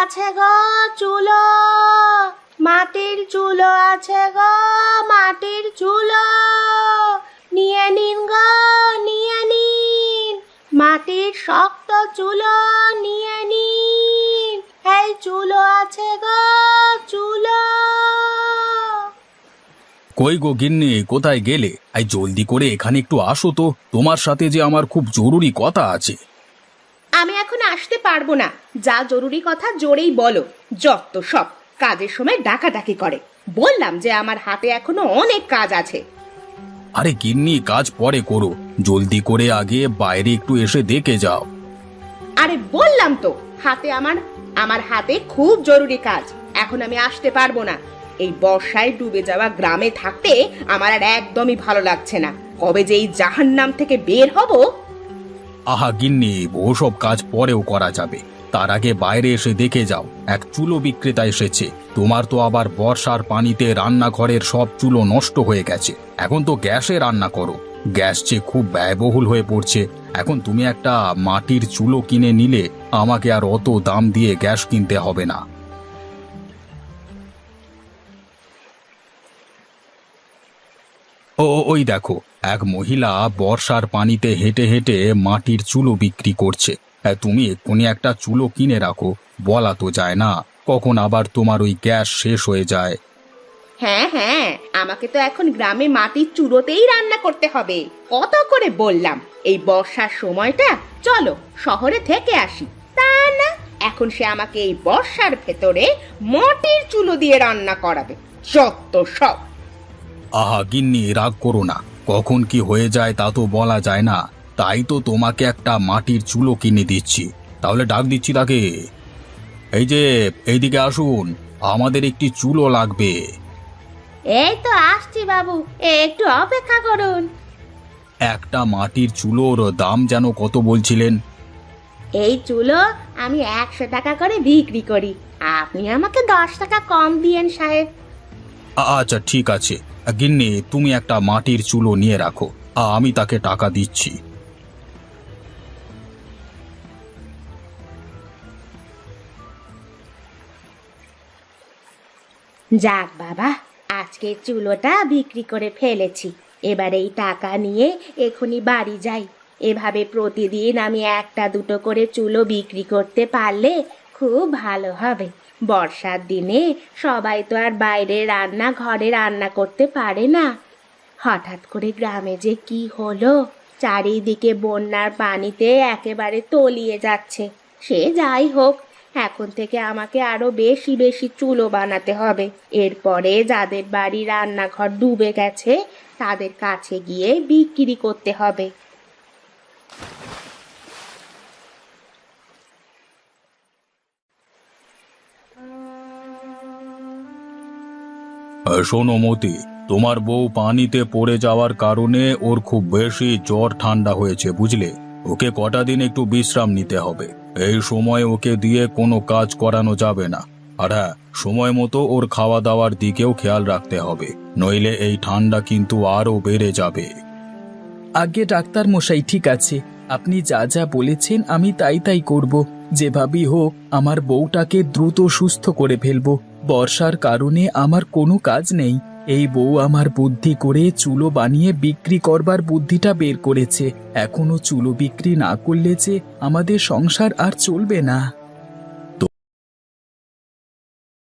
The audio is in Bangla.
আছে গো চুলো, মাটির চুলো আছে গো, মাটির চুলো, নিয়ে নিন গো, নিয়ে নিন, মাটির শক্ত চুলো নিয়ে নিন, এই চুলো আছে গো চুলো। কই গো গিন্নি, কোথায় গেলে? এই জলদি করে এখানে একটু আসো তো, তোমার সাথে যে আমার খুব জরুরি কথা আছে। আমি এখন আসতে পারবো না, যা জরুরি কথা জোরেই বলো। যত সব কাজের সময় ডাকাডাকি করে। বললাম যে আমার হাতে এখনো অনেক কাজ আছে। আরে গিন্নি, কাজ পরে করো, জলদি করে আগে বাইরে একটু এসে দেখে যাও। আরে বললাম তো হাতে আমার হাতে খুব জরুরি কাজ, এখন আমি আসতে পারবো না। এই বর্ষায় ডুবে যাওয়া গ্রামে থাকতে আমার আর একদমই ভালো লাগছে না। কবে যে এই জাহান্নাম থেকে বের হব। আহা গিন্নি, ওসব কাজ পরেও করা যাবে, তার আগে বাইরে এসে দেখে যাও, এক চুলো বিক্রেতা এসেছে। তোমার তো আবার বর্ষার পানিতে রান্নাঘরের সব চুলো নষ্ট হয়ে গেছে, এখন তো গ্যাসে রান্না করো। গ্যাস যে খুব ব্যয়বহুল হয়ে পড়ছে, এখন তুমি একটা মাটির চুলো কিনে নিলে আমাকে আর অত দাম দিয়ে গ্যাস কিনতে হবে না। ওই দেখো, এক মহিলা বর্ষার পানিতে হেঁটে হেঁটে মাটির চুলো বিক্রি করছে। তুমি এক্ষুনি একটা চুলো কিনে রাখো, বলা তো যায় না কখন আবার তোমার ওই গ্যাস শেষ হয়ে যায়। হ্যাঁ হ্যাঁ, আমাকে তো এখন গ্রামে মাটির চুলোতেই রান্না করতে হবে। কত করে বললাম এই বর্ষার সময়টা চলো শহরে থেকে আসি, তা না, এখন সে আমাকে এই বর্ষার ভেতরে মাটির চুলো দিয়ে রান্না করাবে। যত সব। আহা গিন্নি, রাগ করো না, কখন কি হয়ে যায় তা তো বলা যায় না, তাই তো তোমাকে একটা মাটির চুলো কিনে দিচ্ছি। তাহলে ডাক দিচ্ছি তাকে। এই যে, এইদিকে আসুন, আমাদের একটি চুলো লাগবে। এই তো আসছি বাবু, একটু অপেক্ষা করুন। একটা মাটির চুলোর দাম যেন কত বলছিলেন? এই চুলো আমি 100 টাকা করে বিক্রি করি, আপনি আমাকে 10 টাকা কম দিয়েন সাহেব। আচ্ছা ঠিক আছে গিন্নি, তুমি একটা মাটির চুলো নিয়ে রাখো, আমি তাকে টাকা দিচ্ছি। যাক বাবা, আজকে চুলোটা বিক্রি করে ফেলেছি। এবার এই টাকা নিয়ে এখনই বাড়ি যাই। এভাবে প্রতিদিন আমি একটা দুটো করে চুলো বিক্রি করতে পারলে খুব ভালো হবে। বর্ষার দিনে সবাই তো আর বাইরে ঘরে রান্না করতে পারে না। হঠাৎ করে গ্রামে যে কি হলো, চারিদিকে বন্যার পানিতে একেবারে তলিয়ে যাচ্ছে। সে যাই হোক, এখন থেকে আমাকে আরো বেশি বেশি চুলো বানাতে হবে। এরপরে যাদের বাড়ি রান্নাঘর ডুবে গেছে তাদের কাছে গিয়ে বিক্রি করতে হবে। শোনো মতি, তোমার বউ পানিতে পড়ে যাওয়ার কারণে ওর খুব বেশি জ্বর ঠান্ডা হয়েছে, বুঝলে? ওকে কটা দিন একটু বিশ্রাম নিতে হবে। এই সময় ওকে দিয়ে কোনো কাজ করানো যাবে না। আর হ্যাঁ, সময় মতো ওর খাওয়া দাওয়ার দিকেও খেয়াল রাখতে হবে, নইলে এই ঠান্ডা কিন্তু আরো বেড়ে যাবে। আগে ডাক্তার মশাই, ঠিক আছে, আপনি যা যা বলেছেন আমি তাই তাই করব। যেভাবেই হোক আমার বউটাকে দ্রুত সুস্থ করে ফেলবো। বর্ষার কারণে আমার কোনো কাজ নেই। এই বউ আমার বুদ্ধি করে চুলো বানিয়ে বিক্রি করবার বুদ্ধিটা বের করেছে। এখনো চুলো বিক্রি না করলে যে আমাদের সংসার আর চলবে না।